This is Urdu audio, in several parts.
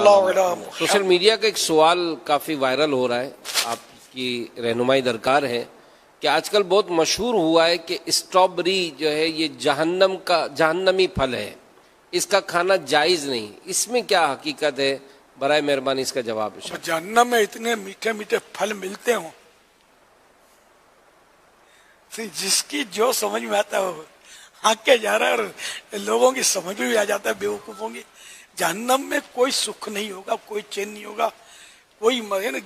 اللہ علیہ وسلم۔ سوشل میڈیا کا ایک سوال کافی وائرل ہو رہا ہے، آپ کی رہنمائی درکار ہے کہ آج کل بہت مشہور ہوا ہے کہ اسٹرابری جو ہے یہ جہنمی پھل ہے، اس کا کھانا جائز نہیں، اس میں کیا حقیقت ہے؟ برائے مہربانی اس کا جواب ارشاد۔ جہنم میں اتنے میٹھے میٹھے پھل ملتے ہوں، جس کی جو سمجھ میں آتا ہے وہ ہانک کے جا رہا ہے، اور لوگوں کی سمجھ میں بھی آ جاتا ہے بیوقوفوں کی۔ جہنم میں کوئی سکھ نہیں ہوگا، کوئی چین نہیں ہوگا، کوئی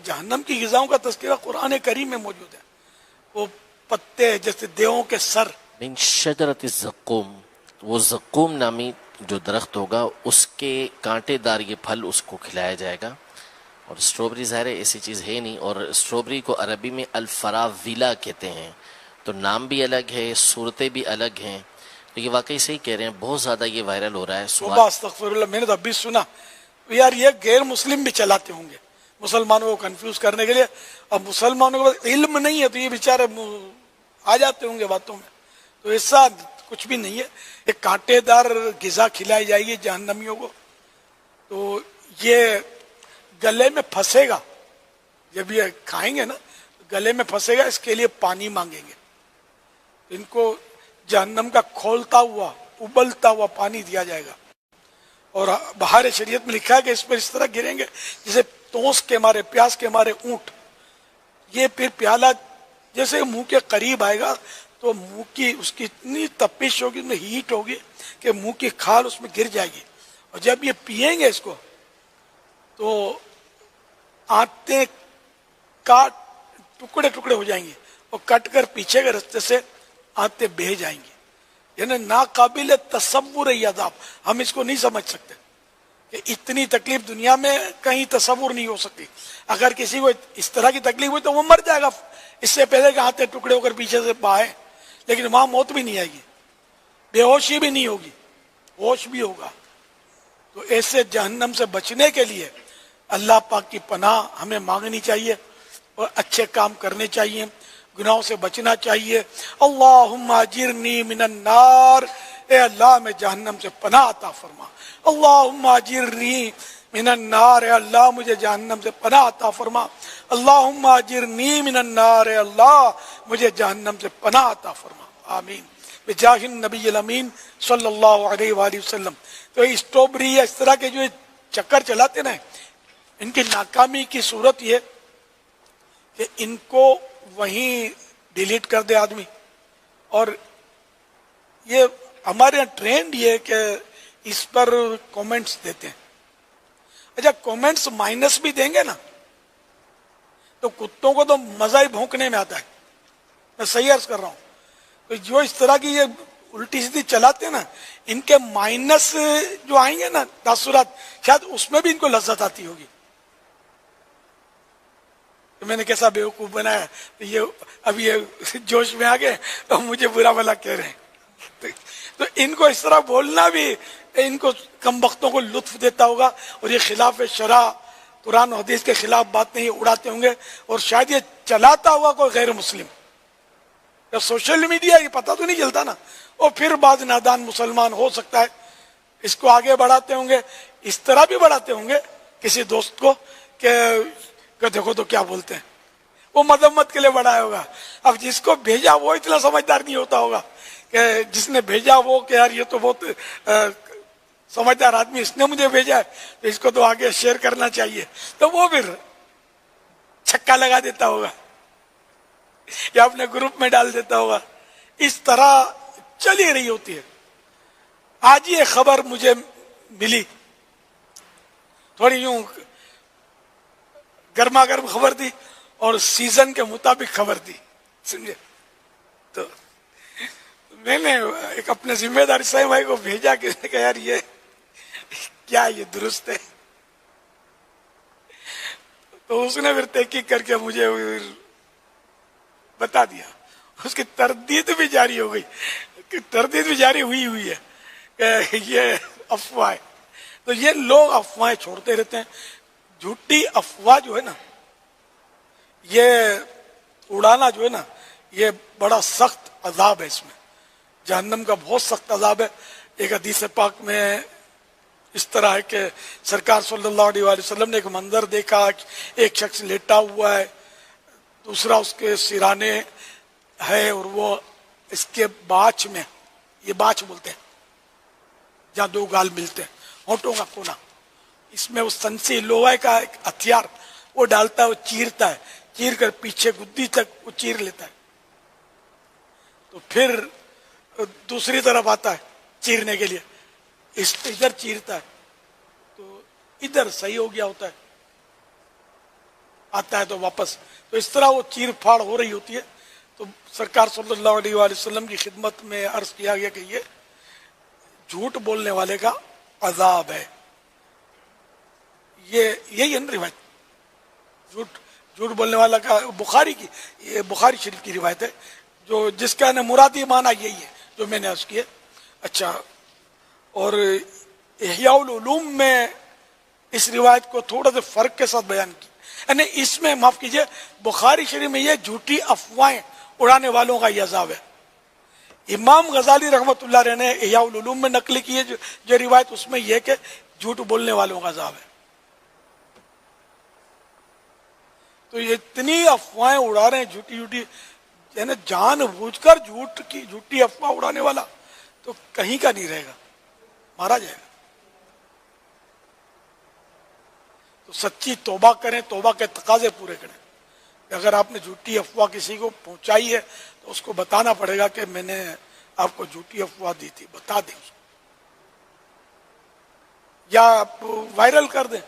جہنم کی غذاؤں کا تذکرہ قرآن کریم میں موجود ہے۔ وہ پتے جیسے دیووں کے سر، من شجرت الزقوم، وہ زقوم نامی جو درخت ہوگا اس کے کانٹے دار یہ پھل اس کو کھلایا جائے گا۔ اور اسٹرابری ظاہر ہے ایسی چیز ہے نہیں، اور اسٹرابری کو عربی میں الفراویلا کہتے ہیں، تو نام بھی الگ ہے، صورتیں بھی الگ ہیں، تو یہ واقعی صحیح کہہ رہے ہیں، بہت زیادہ یہ وائرل ہو رہا ہے توبہ استغفر اللہ۔ میں نے تو ابھی سنا یار یہ غیر مسلم بھی چلاتے ہوں گے مسلمانوں کو کنفیوز کرنے کے لیے، اب مسلمانوں کو علم نہیں ہے تو یہ بیچارے آ جاتے ہوں گے باتوں میں، تو ایسا کچھ بھی نہیں ہے۔ ایک کانٹے دار غذا کھلائی جائے گی جہنمیوں کو، تو یہ گلے میں پھنسے گا، جب یہ کھائیں گے نا گلے میں پھنسے گا، اس کے لیے پانی مانگیں گے، ان کو جہنم کا کھولتا ہوا ابلتا ہوا پانی دیا جائے گا، اور بہار شریعت میں لکھا ہے کہ اس پر اس طرح گریں گے جیسے تونس کے مارے، پیاس کے مارے اونٹ۔ یہ پھر پیالہ جیسے منہ کے قریب آئے گا تو منہ کی اس کی اتنی تپش ہوگی، میں ہیٹ ہوگی کہ منہ کی کھال اس میں گر جائے گی، اور جب یہ پیئیں گے اس کو تو آنتیں کاٹ ٹکڑے ٹکڑے ہو جائیں گے، اور کٹ کر پیچھے کے رستے سے آنتیں بہہ جائیں گی۔ یعنی ناقابل تصور ہے عذاب، ہم اس کو نہیں سمجھ سکتے کہ اتنی تکلیف دنیا میں کہیں تصور نہیں ہو سکتی۔ اگر کسی کو اس طرح کی تکلیف ہوئی تو وہ مر جائے گا اس سے پہلے کہ ہاتھیں ٹکڑے ہو کر پیچھے سے بہائیں، لیکن وہاں موت بھی نہیں آئے گی، بے ہوشی بھی نہیں ہوگی، ہوش بھی ہوگا۔ تو ایسے جہنم سے بچنے کے لیے اللہ پاک کی پناہ ہمیں مانگنی چاہیے، اور اچھے کام کرنے چاہیے، گناہوں سے بچنا چاہیے۔ اللہم اجرنی من النار، اے اللہ میں جہنم سے پناہ عطا فرما۔ اللہم اجرنی من النار، اے اللہ مجھے جہنم سے پناہ عطا فرما۔ اللہم اجرنی من النار، اے اللہ مجھے جہنم سے پناہ عطا فرما، آمین بجاہ النبی الامین صلی اللہ علیہ وآلہ وسلم۔ تو اسٹرابری یا اس طرح کے جو چکر چلاتے نا، ان کی ناکامی کی صورت یہ کہ ان کو وہیں ڈیلیٹ کر دے آدمی، اور یہ ہمارے یہاں ٹرینڈ یہ ہے کہ اس پر کومنٹس دیتے ہیں۔ اچھا کومنٹس مائنس بھی دیں گے نا تو کتوں کو تو مزہ ہی بھونکنے میں آتا ہے، میں صحیح عرض کر رہا ہوں۔ تو جو اس طرح کی یہ الٹی سیدھی چلاتے ہیں نا، ان کے مائنس جو آئیں گے نا تاثرات، شاید اس میں بھی ان کو لذت آتی ہوگی کہ میں نے کیسا بیوقوف بنایا، یہ اب یہ جوش میں آ گئے اور مجھے برا بھلا کہہ رہے ہیں۔ تو ان کو اس طرح بولنا بھی ان کو کم بختوں کو لطف دیتا ہوگا، اور یہ خلاف شرع قرآن و حدیث کے خلاف بات نہیں اڑاتے ہوں گے، اور شاید یہ چلاتا ہوا کوئی غیر مسلم یا سوشل میڈیا، یہ پتہ تو نہیں چلتا نا، اور پھر بعض نادان مسلمان ہو سکتا ہے اس کو آگے بڑھاتے ہوں گے، اس طرح بھی بڑھاتے ہوں گے کسی دوست کو کہ دیکھو تو کیا بولتے ہیں، وہ مذمت کے لیے بڑھایا ہوگا۔ اب جس کو بھیجا وہ اتنا سمجھدار نہیں ہوتا ہوگا کہ جس نے بھیجا وہ کہ یار یہ تو بہت سمجھدار آدمی، اس نے مجھے بھیجا ہے تو اس کو تو آگے شیئر کرنا چاہیے، تو وہ پھر چھکا لگا دیتا ہوگا یا اپنے گروپ میں ڈال دیتا ہوگا۔ اس طرح چلی رہی ہوتی ہے۔ آج یہ خبر مجھے ملی، تھوڑی یوں گرما گرم خبر تھی اور سیزن کے مطابق خبر تھی، سمجھے؟ تو میں نے ایک اپنے ذمہ دار صاحب بھائی کو بھیجا کہ یار یہ کیا یہ درست ہے؟ تو اس نے پھر تحقیق کر کے مجھے بتا دیا، اس کی تردید بھی جاری ہو گئی، تردید بھی جاری ہوئی ہے کہ یہ افواہ ہے۔ تو یہ لوگ افواہیں چھوڑتے رہتے ہیں۔ جھوٹی افواہ جو ہے نا، یہ اڑانا جو ہے نا، یہ بڑا سخت عذاب ہے، اس میں جہنم کا بہت سخت عذاب ہے۔ ایک حدیث پاک میں اس طرح ہے کہ سرکار صلی اللہ علیہ وآلہ وسلم نے ایک منظر دیکھا کہ ایک شخص لیٹا ہوا ہے, دوسرا اس کے سرانے ہے اور وہ اس کے باچھ میں, یہ باچھ بولتے ہیں جہاں دو گال ملتے ہیں, ہونٹوں کا کونا, اس میں وہ سنسی لوہے کا ایک ہتھیار وہ ڈالتا ہے, وہ چیرتا ہے, چیر کر پیچھے گدی تک وہ چیر لیتا ہے, تو پھر دوسری طرف آتا ہے چیرنے کے لیے, اس ادھر چیرتا ہے تو ادھر صحیح ہو گیا ہوتا ہے, آتا ہے تو واپس, تو اس طرح وہ چیر پھاڑ ہو رہی ہوتی ہے. تو سرکار صلی اللہ علیہ وآلہ وسلم کی خدمت میں عرض کیا گیا کہ یہ جھوٹ بولنے والے کا عذاب ہے. یہی ہے نا روایت, جھوٹ بولنے والا کا, بخاری کی, یہ بخاری شریف کی روایت ہے, جو جس کا مرادی معنی یہی ہے جو میں نے عرض کیا. اچھا, اور احیاء العلوم میں اس روایت کو تھوڑا سا فرق کے ساتھ بیان کی, یعنی اس میں معاف کیجئے بخاری شریف میں یہ جھوٹی افواہیں اڑانے والوں کا یہ عذاب ہے. امام غزالی رحمۃ اللہ علیہ نے احیاء العلوم میں نقل کی ہے جو روایت, اس میں یہ کہ جھوٹ بولنے والوں کا عذاب ہے. تو یہ اتنی افواہیں اڑا رہے ہیں جھوٹی, یعنی جان بوجھ کر جھوٹی افواہ اڑانے والا تو کہیں کا نہیں رہے گا, مارا جائے گا. تو سچی توبہ کریں, توبہ کے تقاضے پورے کریں. اگر آپ نے جھوٹی افواہ کسی کو پہنچائی ہے تو اس کو بتانا پڑے گا کہ میں نے آپ کو جھوٹی افواہ دی تھی, بتا دیں اس کو, یا آپ وائرل کر دیں.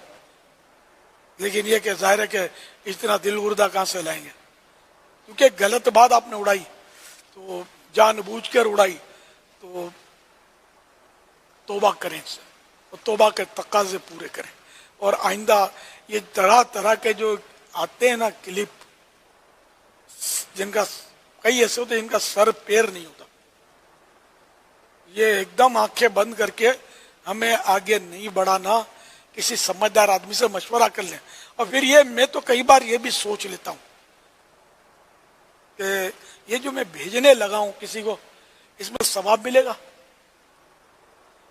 لیکن یہ کہ ظاہر ہے کہ اتنا دل گردہ کہاں سے لائیں گے, کیونکہ غلط بات آپ نے اڑائی, تو جان بوجھ کر اڑائی, تو توبہ کریں اس سے, اور توبہ کے تقاضے پورے کریں. اور آئندہ یہ طرح طرح کے جو آتے ہیں نا کلپ, جن کا کئی ایسے ہوتے ہیں جن کا سر پیر نہیں ہوتا, یہ ایک دم آنکھیں بند کر کے ہمیں آگے نہیں بڑھانا, کسی سمجھدار آدمی سے مشورہ کر لیں. اور پھر یہ میں تو کئی بار یہ بھی سوچ لیتا ہوں کہ یہ جو میں بھیجنے لگا ہوں کسی کو, اس میں ثواب ملے گا.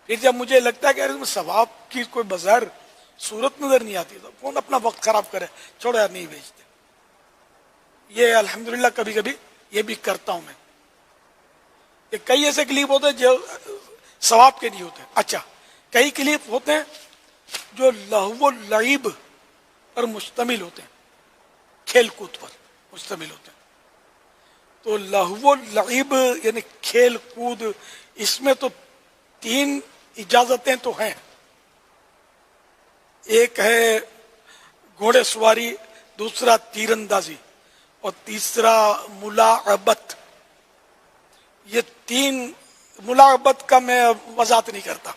پھر جب مجھے لگتا ہے کہ اس میں ثواب کی کوئی بظاہر صورت نظر نہیں آتی, تو کون اپنا وقت خراب کرے, چھوڑو یار نہیں بھیجتے. یہ الحمدللہ کبھی کبھی یہ بھی کرتا ہوں میں. کہ کئی ایسے کلپ ہوتے ہیں جو ثواب کے نہیں ہوتے. اچھا, کئی کلپ ہوتے ہیں جو لہو و لعب پر مشتمل ہوتے ہیں, کھیل کود پر مشتمل ہوتے ہیں. تو لہو و لعب یعنی کھیل کود, اس میں تو 3 اجازتیں تو ہیں. ایک ہے گھوڑے سواری, دوسرا تیر اندازی, اور تیسرا ملاعبت. یہ 3 ملاعبت کا میں وضاحت نہیں کرتا.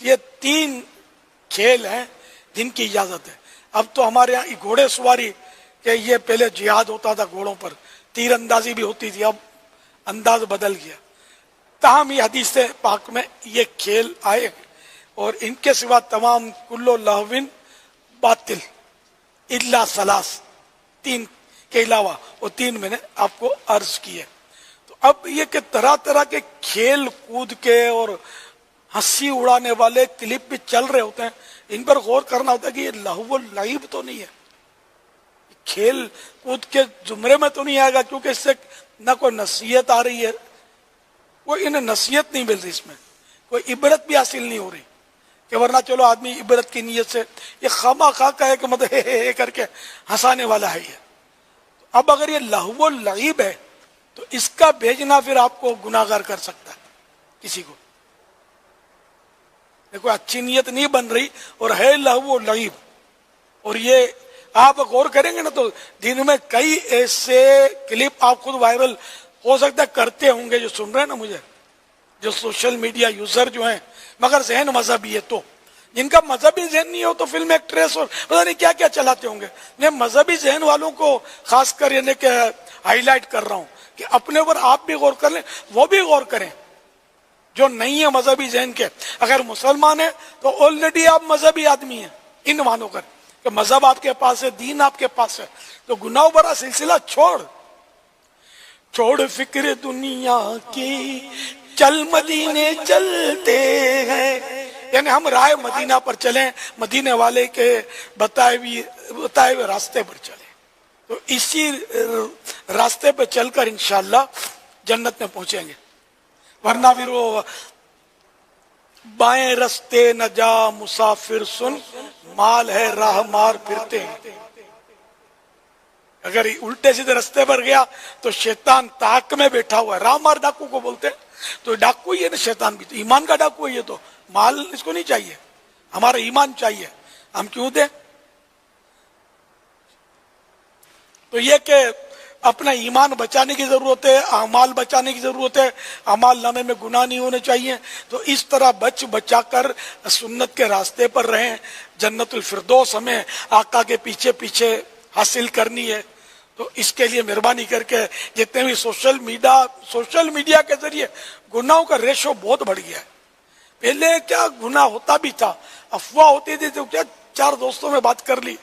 یہ 3 کھیل ہیں جن کی اجازت ہے. اب تو ہمارے یہاں گھوڑے سواری کہ یہ پہلے جہاد ہوتا تھا گھوڑوں پر, تیر اندازی بھی ہوتی تھی, اب انداز بدل گیا. تاہم یہ حدیث پاک میں یہ کھیل آئے, اور ان کے سوا تمام کلو لہوین باطل الا ثلاث, 3 کے علاوہ, وہ 3 میں نے آپ کو عرض کی ہے. تو اب یہ کہ طرح طرح کے کھیل کود کے اور ہنسی اڑانے والے کلپ بھی چل رہے ہوتے ہیں, ان پر غور کرنا ہوتا ہے کہ یہ لہو و لعب تو نہیں ہے, کھیل کود کے زمرے میں تو نہیں آئے گا, کیونکہ اس سے نہ کوئی نصیحت آ رہی ہے, کوئی انہیں نصیحت نہیں مل رہی, اس میں کوئی عبرت بھی حاصل نہیں ہو رہی. کہ ورنہ چلو آدمی عبرت کی نیت سے, یہ خواہ خواہ کہے کہ مطلب ہے کر کے ہنسانے والا ہے یہ. اب اگر یہ لہو و لعب ہے تو اس کا بھیجنا پھر آپ کو گناہگار کر سکتا ہے کسی کو. کوئی اچھی نیت نہیں بن رہی اور ہے لہو و لعب, اور یہ آپ غور کریں گے نا تو دن میں کئی ایسے کلپ آپ خود وائرل ہو سکتا ہے کرتے ہوں گے جو سن رہے ہیں نا مجھے, جو سوشل میڈیا یوزر جو ہیں, مگر ذہن مذہبی ہے. تو جن کا مذہبی ذہن نہیں ہو تو فلم ایکٹریس اور پتہ نہیں کیا کیا چلاتے ہوں گے. میں مذہبی ذہن والوں کو خاص کر یعنی کہ ہائی لائٹ کر رہا ہوں کہ اپنے اوپر آپ بھی غور کر لیں, وہ بھی غور کریں جو نہیں ہے مذہبی ذہن کے. اگر مسلمان ہیں تو آلریڈی آپ مذہبی آدمی ہیں, ان مانو کر کہ مذہب آپ کے پاس ہے, دین آپ کے پاس ہے, تو گناہ برا سلسلہ چھوڑ فکر دنیا کی, چل مدینے چلتے ہیں, یعنی ہم راہ مدینہ پر چلیں, مدینے والے کے بتائے ہوئے راستے پر چلیں, تو اسی راستے پہ چل کر انشاءاللہ جنت میں پہنچیں گے. ورنہ پھر وہ بائیں رستے نہ جا مسافر سن, مال ہے راہ مار پھرتے ہیں. اگر الٹے سیدھے رستے پر گیا تو شیطان تاک میں بیٹھا ہوا ہے. راہ مار ڈاکو کو بولتے ہیں, تو ڈاکو ہی ہے نا شیطان بھی, تو ایمان کا ڈاکو ہے یہ. تو مال اس کو نہیں چاہیے, ہمارا ایمان چاہیے. ہم کیوں دیں؟ تو یہ کہ اپنا ایمان بچانے کی ضرورت ہے, اعمال بچانے کی ضرورت ہے, اعمال نامے میں گناہ نہیں ہونے چاہیے. تو اس طرح بچا کر سنت کے راستے پر رہیں. جنت الفردوس ہمیں آقا کے پیچھے پیچھے حاصل کرنی ہے. تو اس کے لیے مہربانی کر کے جتنے بھی سوشل میڈیا کے ذریعے گناہوں کا ریشو بہت بڑھ گیا ہے. پہلے کیا گناہ ہوتا بھی تھا, افواہ ہوتی تھی, تو کیا 4 دوستوں میں بات کر لی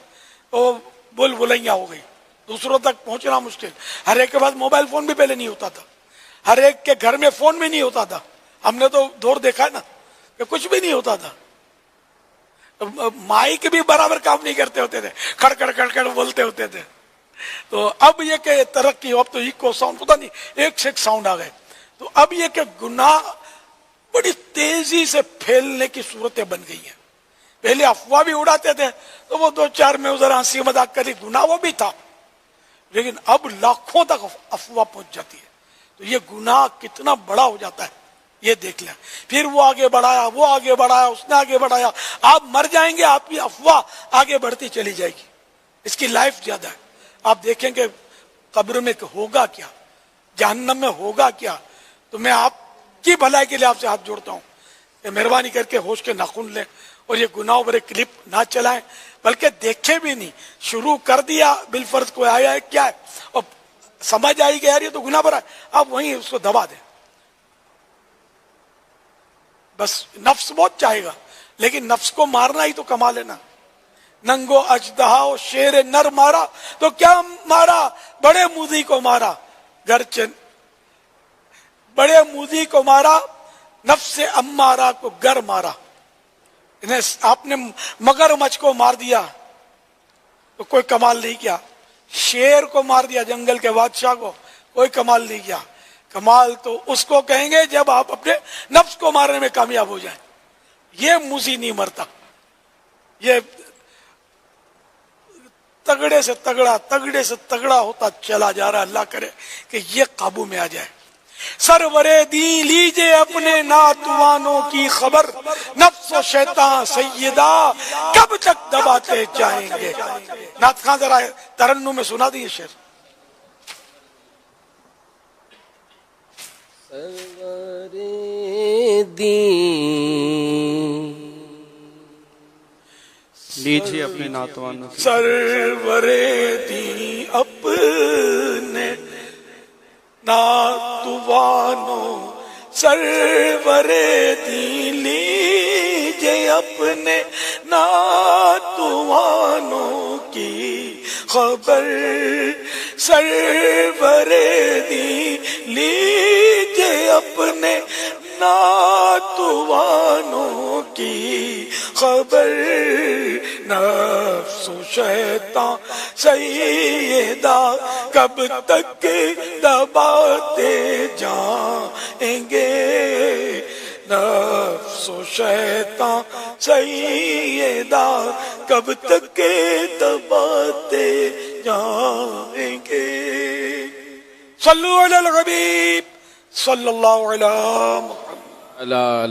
تو بول بلائیاں ہو گئی, دوسروں تک پہنچنا مشکل. ہر ایک کے پاس موبائل فون بھی پہلے نہیں ہوتا تھا, ہر ایک کے گھر میں فون بھی نہیں ہوتا تھا. ہم نے تو دور دیکھا ہے نا کہ کچھ بھی نہیں ہوتا تھا. مائک بھی برابر کام نہیں کرتے ہوتے تھے, کڑ کڑ کڑ کڑ بولتے ہوتے تھے. تو اب یہ کہ ترقی ہو, اب تو ایکو ساؤنڈ پتا نہیں ایک سے ایک ساؤنڈ آ گئے. تو اب یہ کہ گناہ بڑی تیزی سے پھیلنے کی صورتیں بن گئی ہیں. پہلے افواہ بھی اڑاتے تھے تو وہ 2-4 میں ذرا ہنسی مذاق کری, گناہ وہ بھی تھا, لیکن اب لاکھوں تک افواہ پہنچ جاتی ہے. تو یہ گناہ کتنا بڑا ہو جاتا ہے یہ دیکھ لیں. پھر وہ آگے بڑھایا, وہ آگے بڑھایا, اس نے آگے بڑھایا, آپ مر جائیں گے, آپ کی افواہ آگے بڑھتی چلی جائے گی. اس کی لائف زیادہ ہے. آپ دیکھیں کہ قبر میں ہوگا کیا, جہنم میں ہوگا کیا. تو میں آپ کی بھلائی کے لیے آپ سے ہاتھ جوڑتا ہوں کہ مہربانی کر کے ہوش کے ناخن لیں اور یہ گناہوں بھرے کلپ نہ چلائیں, بلکہ دیکھیں بھی نہیں. شروع کر دیا بالفرض کو آیا ہے کیا ہے, اور سمجھ آئی کہ یار یہ تو گناہ بھرا ہے, آپ وہیں اس کو دبا دیں. بس نفس بہت چاہے گا, لیکن نفس کو مارنا ہی تو کمال ہے نا. ننگو اژدہا و شیر نر مارا تو کیا مارا, بڑے موذی کو مارا, بڑے موذی کو مارا, نفس امارہ کو گر مارا. آپ نے مگر مچھ کو مار دیا تو کوئی کمال نہیں کیا, شیر کو مار دیا جنگل کے بادشاہ کو, کوئی کمال نہیں کیا. کمال تو اس کو کہیں گے جب آپ اپنے نفس کو مارنے میں کامیاب ہو جائیں. یہ موذی نہیں مرتا, یہ تگڑے سے تگڑا ہوتا چلا جا رہا. اللہ کرے کہ یہ قابو میں آ جائے. سرور دی لیجے اپنے ناتوانوں کی خبر, نفس و شیطان سیدہ کب تک دباتے جائیں گے. نعت خان ذرا ترنم میں سنا دیے شعر. سرور دی لیجیے اپنے ناتوانوں کی, سرور دی اپنے ناتوانوں, سرور دی لیجے اپنے ناتوانوں کی خبر, سرور دی لیجے اپنے ناتوانوں کی خبر. نفس و شیطان سیدہ کب تک دباتے جائیں گے, نفس و شیطان سیدہ کب تک دباتے جائیں گے. صلو علی الحبیب صلی اللہ علیہ وسلم.